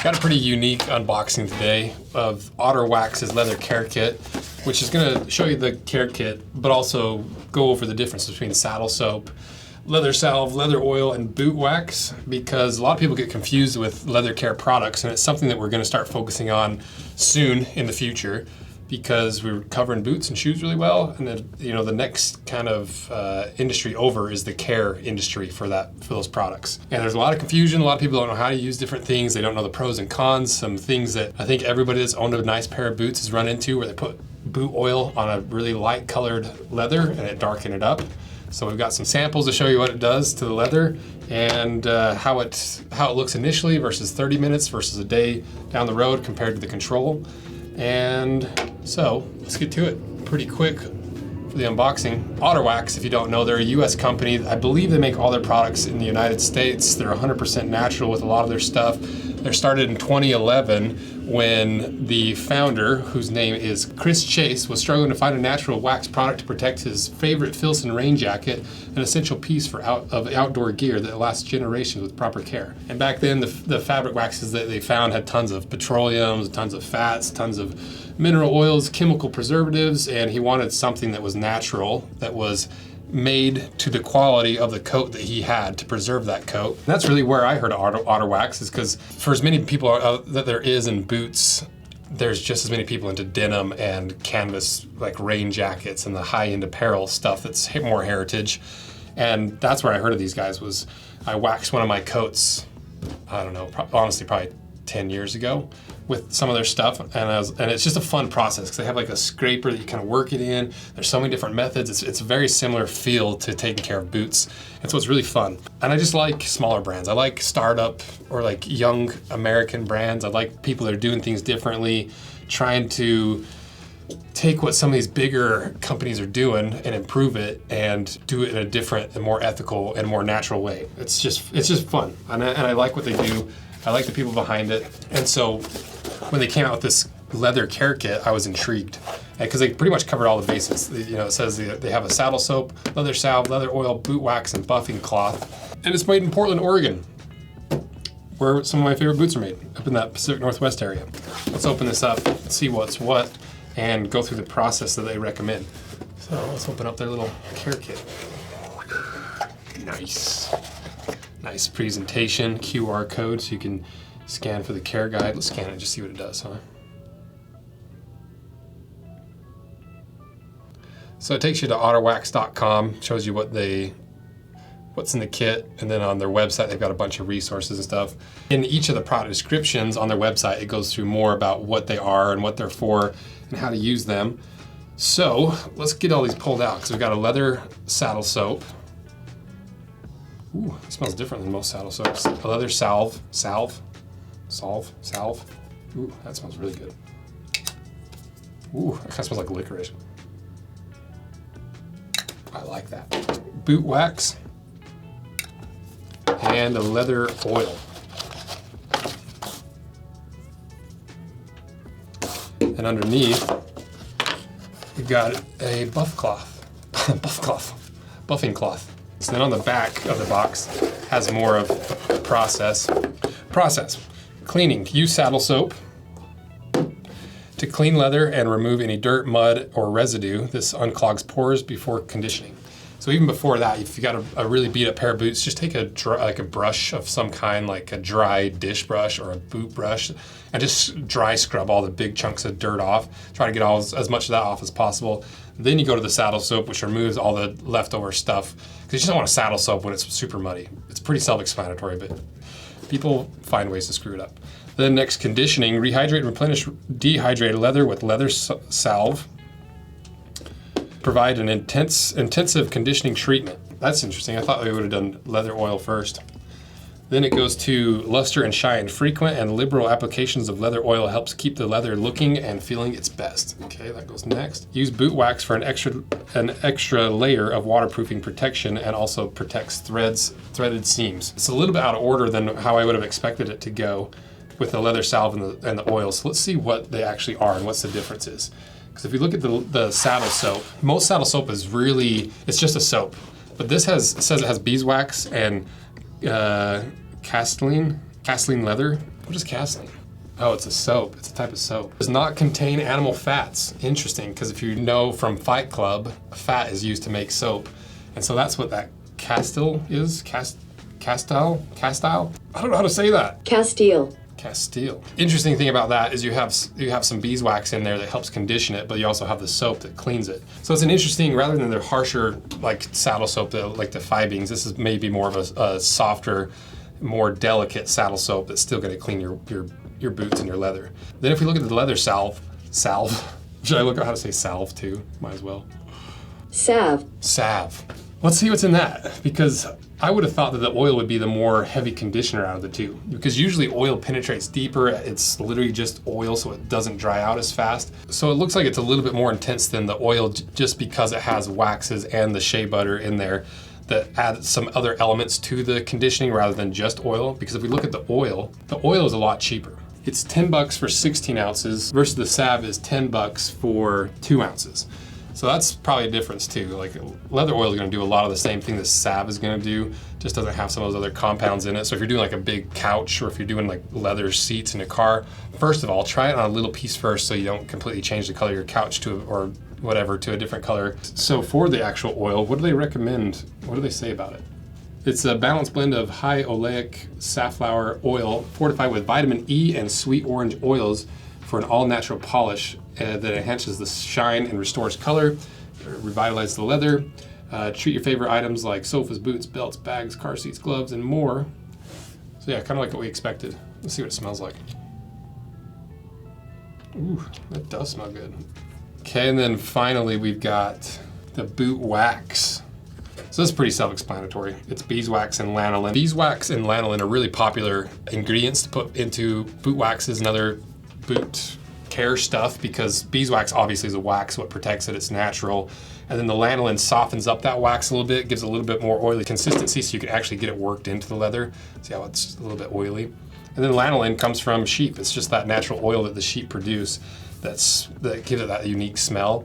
Got a pretty unique unboxing today of Otter Wax's leather care kit, which is going to show you the care kit, but also go over the difference between saddle soap, leather salve, leather oil, and boot wax, because a lot of people get confused with leather care products, and it's something that we're going to start focusing on soon in the future, because we're covering boots and shoes really well, and then, you know, the next kind of industry over is the care industry for those products. And there's a lot of confusion. A lot of people don't know how to use different things. They don't know the pros and cons. Some things that I think everybody that's owned a nice pair of boots has run into, where they put boot oil on a really light colored leather and it darken it up. So we've got some samples to show you what it does to the leather and how it looks initially versus 30 minutes versus a day down the road compared to the control. And so let's get to it pretty quick for the unboxing. Otter Wax, if you don't know, they're a US company. I believe they make all their products in the United States. They're 100% natural with a lot of their stuff. They're started in 2011 when the founder, whose name is Chris Chase, was struggling to find a natural wax product to protect his favorite Filson rain jacket, an essential piece of outdoor gear that lasts generations with proper care. And back then, the fabric waxes that they found had tons of petroleums, tons of fats, tons of mineral oils, chemical preservatives, and he wanted something that was natural, that was made to the quality of the coat that he had to preserve that coat. And that's really where I heard of Otter Wax, is because for as many people that there is in boots, there's just as many people into denim and canvas, like rain jackets and the high-end apparel stuff that's more heritage. And that's where I heard of these guys. Was I waxed one of my coats, I don't know, honestly probably 10 years ago, with some of their stuff, and it's just a fun process because they have like a scraper that you kind of work it in. There's so many different methods. It's a very similar feel to taking care of boots, and so it's really fun. And I just like smaller brands. I like startup or like young American brands. I like people that are doing things differently, trying to take what some of these bigger companies are doing and improve it and do it in a different and more ethical and more natural way. It's just fun, and I like what they do. I like the people behind it. And so when they came out with this leather care kit, I was intrigued because they pretty much covered all the bases. You know, it says they have a saddle soap, leather salve, leather oil, boot wax, and buffing cloth. And it's made in Portland, Oregon, where some of my favorite boots are made, up in that Pacific Northwest area. Let's open this up and see what's what and go through the process that they recommend. So let's open up their little care kit. Nice. Nice presentation, QR code, so you can scan for the care guide. Let's scan it and just see what it does, huh? So it takes you to otterwax.com, shows you what's in the kit, and then on their website they've got a bunch of resources and stuff. In each of the product descriptions on their website, it goes through more about what they are and what they're for and how to use them. So let's get all these pulled out, because we've got a leather saddle soap. Ooh, it smells different than most saddle soaps. A leather salve. Ooh, that smells really good. Ooh, that kind of smells like licorice. I like that. Boot wax and a leather oil. And underneath, we've got a buffing cloth. So then on the back of the box has more of the process. Cleaning. Use saddle soap to clean leather and remove any dirt, mud, or residue. This unclogs pores before conditioning. So even before that, if you got a really beat up pair of boots, just take a brush of some kind, like a dry dish brush or a boot brush, and just dry scrub all the big chunks of dirt off. Try to get as much of that off as possible. Then you go to the saddle soap, which removes all the leftover stuff, because you just don't want a saddle soap when it's super muddy. It's pretty self-explanatory, but people find ways to screw it up. Then next, conditioning. Rehydrate and replenish dehydrated leather with leather salve. Provide an intensive conditioning treatment. That's interesting. I thought they would have done leather oil first. Then it goes to luster and shine. Frequent and liberal applications of leather oil helps keep the leather looking and feeling its best. Okay, that goes next. Use boot wax for an extra layer of waterproofing protection, and also protects threaded seams. It's a little bit out of order than how I would have expected it to go with the leather salve and the oil. So let's see what they actually are and what's the difference is. Because if you look at the saddle soap, most saddle soap is really, it's just a soap. But this says it has beeswax and Castelline leather What is castellane? Oh, it's a soap. It's a type of soap. Does not contain animal fats. Interesting, because if you know from Fight Club, fat is used to make soap. And so that's what that Castile is. Castile? I don't know how to say that. Castile. Interesting thing about that is you have some beeswax in there that helps condition it, but you also have the soap that cleans it. So it's an interesting, rather than the harsher like saddle soap, like the Fibings, this is maybe more of a softer, more delicate saddle soap that's still going to clean your boots and your leather. Then if we look at the leather salve, should I look at how to say salve too? Might as well. Salve. Let's see what's in that, because I would have thought that the oil would be the more heavy conditioner out of the two, because usually oil penetrates deeper. It's literally just oil, so it doesn't dry out as fast. So it looks like it's a little bit more intense than the oil, just because it has waxes and the shea butter in there that add some other elements to the conditioning rather than just oil. Because if we look at the oil is a lot cheaper. It's $10 for 16 ounces versus the salve is $10 for 2 ounces. So that's probably a difference too. Like leather oil is going to do a lot of the same thing that salve is going to do, just doesn't have some of those other compounds in it. So if you're doing like a big couch, or if you're doing like leather seats in a car, first of all, try it on a little piece first so you don't completely change the color of your couch to a different color. So for the actual oil, what do they recommend? What do they say about it? It's a balanced blend of high oleic safflower oil fortified with vitamin E and sweet orange oils for an all-natural polish that enhances the shine and restores color, revitalizes the leather. Treat your favorite items like sofas, boots, belts, bags, car seats, gloves, and more. So yeah, kind of like what we expected. Let's see what it smells like. Ooh, that does smell good. Okay, and then finally we've got the boot wax. So this is pretty self-explanatory. It's beeswax and lanolin. Beeswax and lanolin are really popular ingredients to put into boot waxes and other boot care stuff, because beeswax obviously is a wax, what protects it, it's natural. And then the lanolin softens up that wax a little bit, gives it a little bit more oily consistency so you can actually get it worked into the leather. See how it's a little bit oily? And then lanolin comes from sheep. It's just that natural oil that the sheep produce that gives it that unique smell.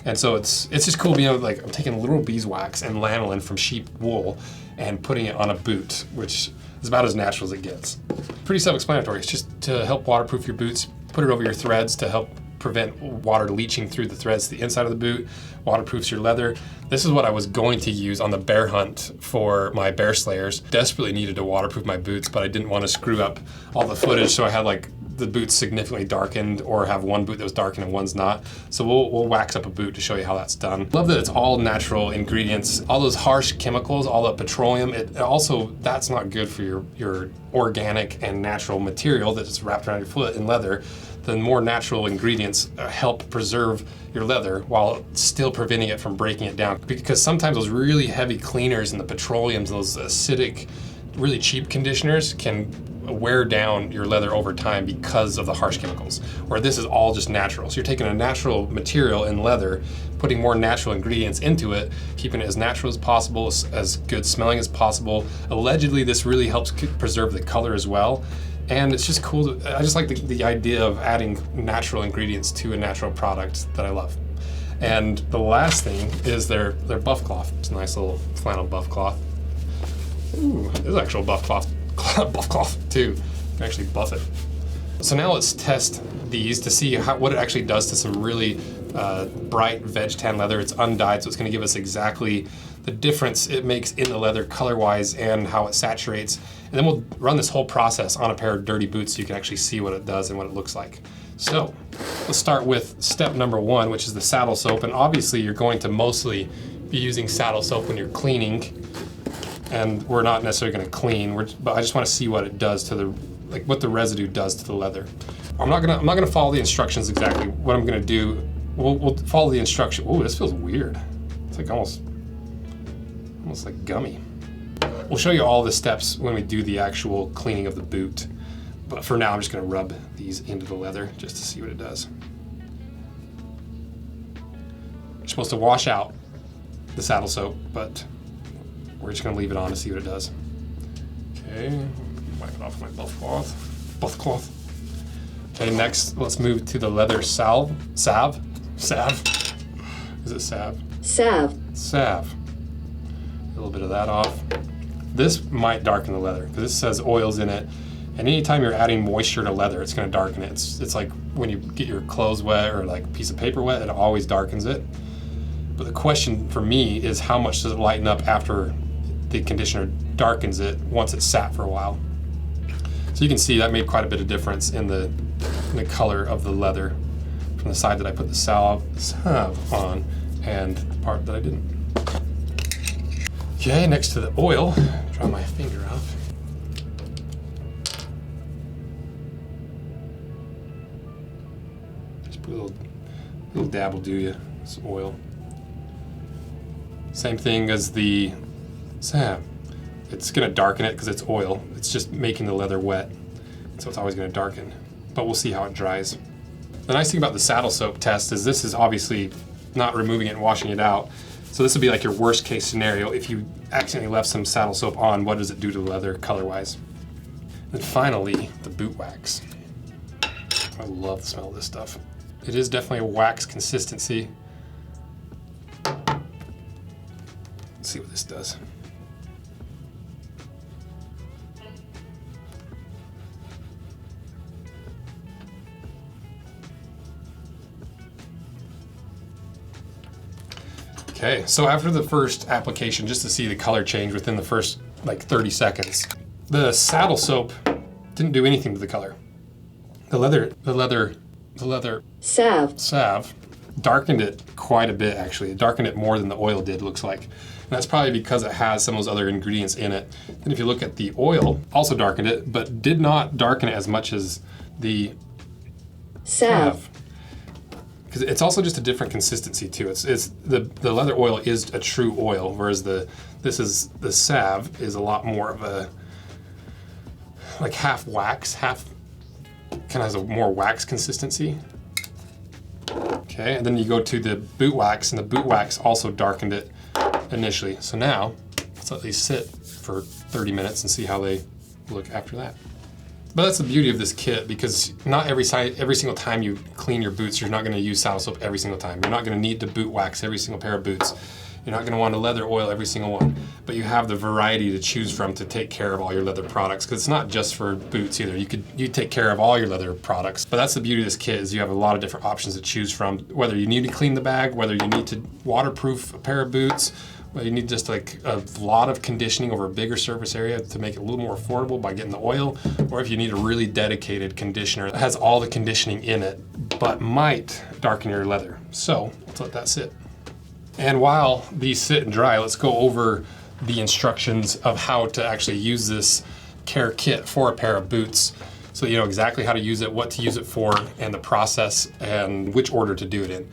And so it's just cool being able to, like, I'm taking literal beeswax and lanolin from sheep wool and putting it on a boot, which is about as natural as it gets. Pretty self-explanatory. It's just to help waterproof your boots. Put it over your threads to help prevent water leaching through the threads to the inside of the boot. Waterproofs your leather. This is what I was going to use on the bear hunt for my bear slayers. Desperately needed to waterproof my boots, but I didn't want to screw up all the footage, so I had like the boots significantly darkened, or have one boot that was darkened and one's not. So we'll wax up a boot to show you how that's done. Love that it's all natural ingredients. All those harsh chemicals, all the petroleum, it also, that's not good for your organic and natural material that's wrapped around your foot in leather. The more natural ingredients help preserve your leather while still preventing it from breaking it down. Because sometimes those really heavy cleaners and the petroleums, those acidic, really cheap conditioners can wear down your leather over time because of the harsh chemicals, where this is all just natural. So you're taking a natural material in leather, putting more natural ingredients into it, keeping it as natural as possible, as good smelling as possible. Allegedly, this really helps preserve the color as well. And it's just cool. I just like the idea of adding natural ingredients to a natural product that I love. And the last thing is their buff cloth. It's a nice little flannel buff cloth. Ooh, there's actual buff cloth too. You can actually buff it. So now let's test these to see what it actually does to some really bright veg tan leather. It's undyed, so it's going to give us exactly the difference it makes in the leather color-wise and how it saturates. And then we'll run this whole process on a pair of dirty boots so you can actually see what it does and what it looks like. So let's start with step number 1, which is the saddle soap. And obviously you're going to mostly be using saddle soap when you're cleaning. And we're not necessarily going to clean, but I just want to see what it does to what the residue does to the leather. I'm not gonna follow the instructions exactly. What I'm gonna do, we'll follow the instruction. Oh, this feels weird. It's like almost like gummy. We'll show you all the steps when we do the actual cleaning of the boot. But for now, I'm just gonna rub these into the leather just to see what it does. You're supposed to wash out the saddle soap, but we're just gonna leave it on to see what it does. Okay, wipe it off with my buff cloth. Okay, next let's move to the leather salve. Is it salve? Salve. A little bit of that off. This might darken the leather because this says oils in it, And anytime you're adding moisture to leather, it's going to darken it. It's like when you get your clothes wet or like a piece of paper wet, it always darkens it. But the question for me is how much does it lighten up after the conditioner darkens it once it's sat for a while. So you can see that made quite a bit of difference in the color of the leather from the side that I put the salve on and the part that I didn't. Okay, next to the oil, dry my finger off. Just put a little dab will do you, this oil. Same thing as the salve. It's gonna darken it because it's oil. It's just making the leather wet. So it's always gonna darken, but we'll see how it dries. The nice thing about the saddle soap test is this is obviously not removing it and washing it out. So this would be like your worst case scenario. If you accidentally left some saddle soap on, what does it do to the leather color-wise? And finally, the boot wax. I love the smell of this stuff. It is definitely a wax consistency. Let's see what this does. Okay, so after the first application, just to see the color change within the first like 30 seconds, the saddle soap didn't do anything to the color. The leather salve darkened it quite a bit, actually. It darkened it more than the oil did, looks like. And that's probably because it has some of those other ingredients in it. Then if you look at the oil, also darkened it, but did not darken it as much as the salve. Because it's also just a different consistency too. It's the leather oil is a true oil, whereas the salve is a lot more of a like half wax, half kind of has a more wax consistency. Okay, and then you go to the boot wax, and the boot wax also darkened it initially. So now let's let these sit for 30 minutes and see how they look after that. But that's the beauty of this kit, because not every single time you clean your boots, you're not going to use saddle soap every single time. You're not going to need to boot wax every single pair of boots. You're not going to want a leather oil every single one. But you have the variety to choose from to take care of all your leather products, because it's not just for boots either. You take care of all your leather products. But that's the beauty of this kit, is you have a lot of different options to choose from, whether you need to clean the bag, whether you need to waterproof a pair of boots, well, you need just like a lot of conditioning over a bigger surface area to make it a little more affordable by getting the oil, or if you need a really dedicated conditioner that has all the conditioning in it, but might darken your leather. So let's let that sit. And while these sit and dry, let's go over the instructions of how to actually use this care kit for a pair of boots, so you know exactly how to use it, what to use it for, and the process, and which order to do it in.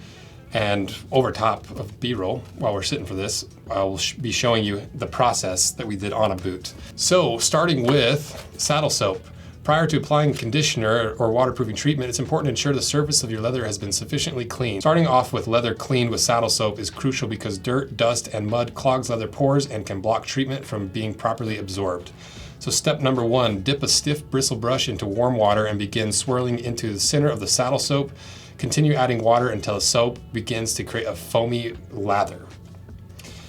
And over top of B-roll, while we're sitting for this, I will be showing you the process that we did on a boot. So starting with saddle soap. Prior to applying conditioner or waterproofing treatment, it's important to ensure the surface of your leather has been sufficiently cleaned. Starting off with leather cleaned with saddle soap is crucial because dirt, dust, and mud clogs leather pores and can block treatment from being properly absorbed. So step number 1, dip a stiff bristle brush into warm water and begin swirling into the center of the saddle soap. Continue adding water until the soap begins to create a foamy lather.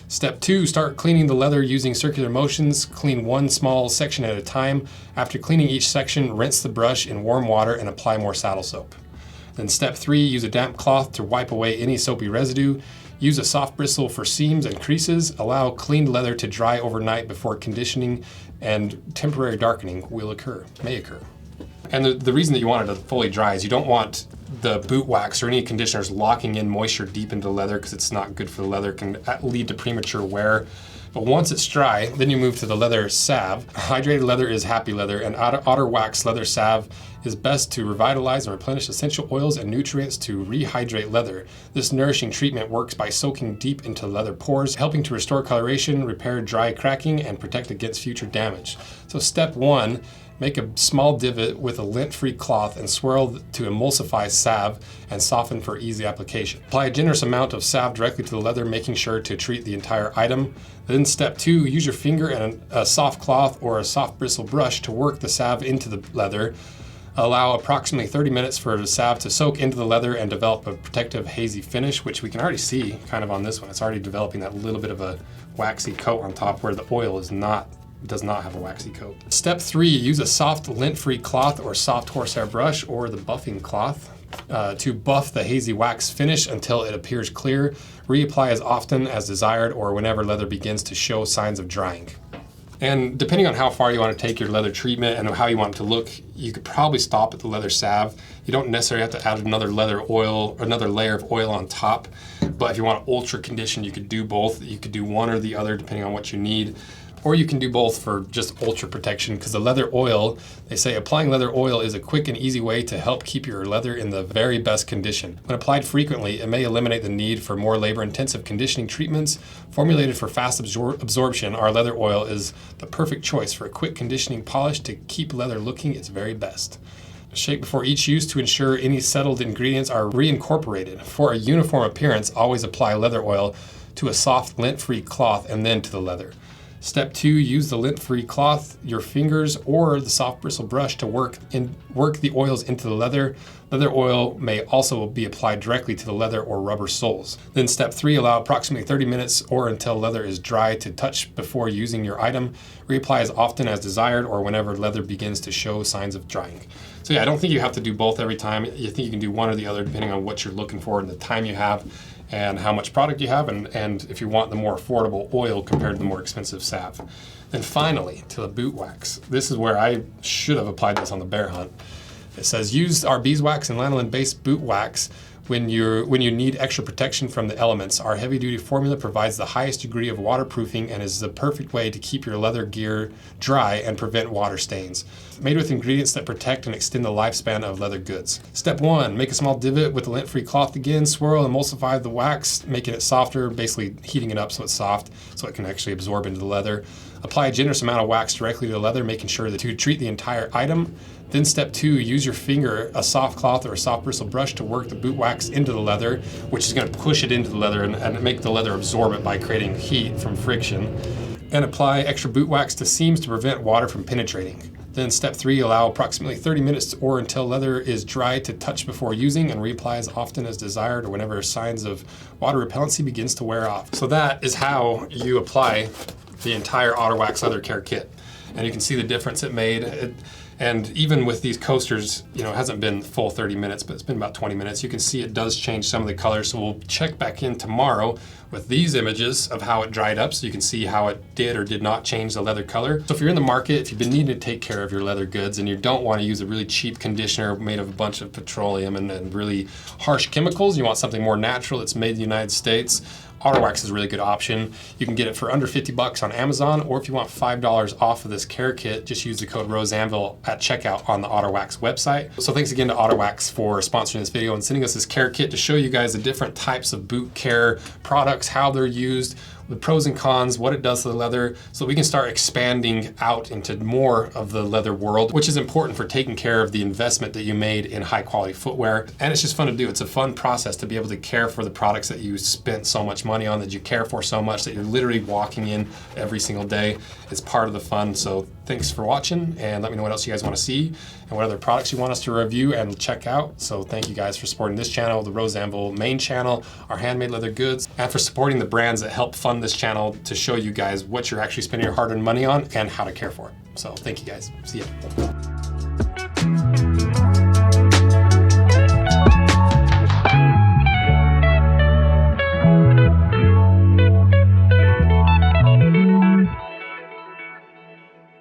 Step 2, start cleaning the leather using circular motions. Clean one small section at a time. After cleaning each section, rinse the brush in warm water and apply more saddle soap. Then step 3, use a damp cloth to wipe away any soapy residue. Use a soft bristle for seams and creases. Allow cleaned leather to dry overnight before conditioning, and temporary darkening may occur. And the reason that you want it to fully dry is you don't want the boot wax or any conditioners locking in moisture deep into the leather, because it's not good for the leather, can lead to premature wear. But once it's dry, then you move to the leather salve. Hydrated leather is happy leather, and Otter Wax leather salve is best to revitalize and replenish essential oils and nutrients to rehydrate leather. This nourishing treatment works by soaking deep into leather pores, helping to restore coloration, repair dry cracking, and protect against future damage. So step 1, make a small divot with a lint-free cloth and swirl to emulsify salve and soften for easy application. Apply a generous amount of salve directly to the leather, making sure to treat the entire item. Then step 2, use your finger and a soft cloth or a soft bristle brush to work the salve into the leather. Allow approximately 30 minutes for the salve to soak into the leather and develop a protective hazy finish, which we can already see kind of on this one. It's already developing that little bit of a waxy coat on top where the oil is not does not have a waxy coat. Step 3, use a soft lint-free cloth or soft horsehair brush or the buffing cloth to buff the hazy wax finish until it appears clear. Reapply as often as desired or whenever leather begins to show signs of drying. And depending on how far you want to take your leather treatment and how you want it to look, you could probably stop at the leather salve. You don't necessarily have to add another leather oil, another layer of oil on top. But if you want ultra condition, you could do both. You could do one or the other depending on what you need. Or you can do both for just ultra protection, because the leather oil, they say applying leather oil is a quick and easy way to help keep your leather in the very best condition. When applied frequently, it may eliminate the need for more labor-intensive conditioning treatments. Formulated for fast absorption, our leather oil is the perfect choice for a quick conditioning polish to keep leather looking its very best. Shake before each use to ensure any settled ingredients are reincorporated. For a uniform appearance, always apply leather oil to a soft lint-free cloth and then to the leather. Step 2, use the lint-free cloth, your fingers, or the soft bristle brush to work the oils into the leather. Leather oil may also be applied directly to the leather or rubber soles. Then step 3, allow approximately 30 minutes or until leather is dry to touch before using your item. Reapply as often as desired or whenever leather begins to show signs of drying. So yeah, I don't think you have to do both every time. You think you can do one or the other depending on what you're looking for and the time you have and how much product you have, and if you want the more affordable oil compared to the more expensive salve. Then finally, to the boot wax. This is where I should have applied this on the bear hunt. It says, use our beeswax and lanolin-based boot wax when you need extra protection from the elements. Our heavy-duty formula provides the highest degree of waterproofing and is the perfect way to keep your leather gear dry and prevent water stains. Made with ingredients that protect and extend the lifespan of leather goods. Step 1, make a small divot with the lint-free cloth again. Swirl and emulsify the wax, making it softer, basically heating it up so it's soft, so it can actually absorb into the leather. Apply a generous amount of wax directly to the leather, making sure that you treat the entire item. Then step 2, use your finger, a soft cloth or a soft bristle brush to work the boot wax into the leather, which is going to push it into the leather and make the leather absorb it by creating heat from friction. And apply extra boot wax to seams to prevent water from penetrating. Then step 3, allow approximately 30 minutes or until leather is dry to touch before using and reapply as often as desired or whenever signs of water repellency begins to wear off. So that is how you apply the entire Otter Wax leather care kit. And you can see the difference it made. And even with these coasters, you know, it hasn't been full 30 minutes, but it's been about 20 minutes. You can see it does change some of the colors. So we'll check back in tomorrow with these images of how it dried up so you can see how it did or did not change the leather color. So if you're in the market, if you've been needing to take care of your leather goods and you don't want to use a really cheap conditioner made of a bunch of petroleum and really harsh chemicals, you want something more natural that's made in the United States, Otter Wax is a really good option. You can get it for under 50 bucks on Amazon, or if you want $5 off of this care kit, just use the code ROSEANVIL at checkout on the Otter Wax website. So thanks again to Otter Wax for sponsoring this video and sending us this care kit to show you guys the different types of boot care products, how they're used, the pros and cons, what it does to the leather, so we can start expanding out into more of the leather world, which is important for taking care of the investment that you made in high quality footwear. And it's just fun to do. It's a fun process to be able to care for the products that you spent so much money on, that you care for so much, that you're literally walking in every single day. It's part of the fun. So thanks for watching, and let me know what else you guys want to see and what other products you want us to review and check out. So thank you guys for supporting this channel, the Rose Anvil main channel, our handmade leather goods, and for supporting the brands that help fund this channel to show you guys what you're actually spending your hard-earned money on and how to care for it. So thank you guys. See ya.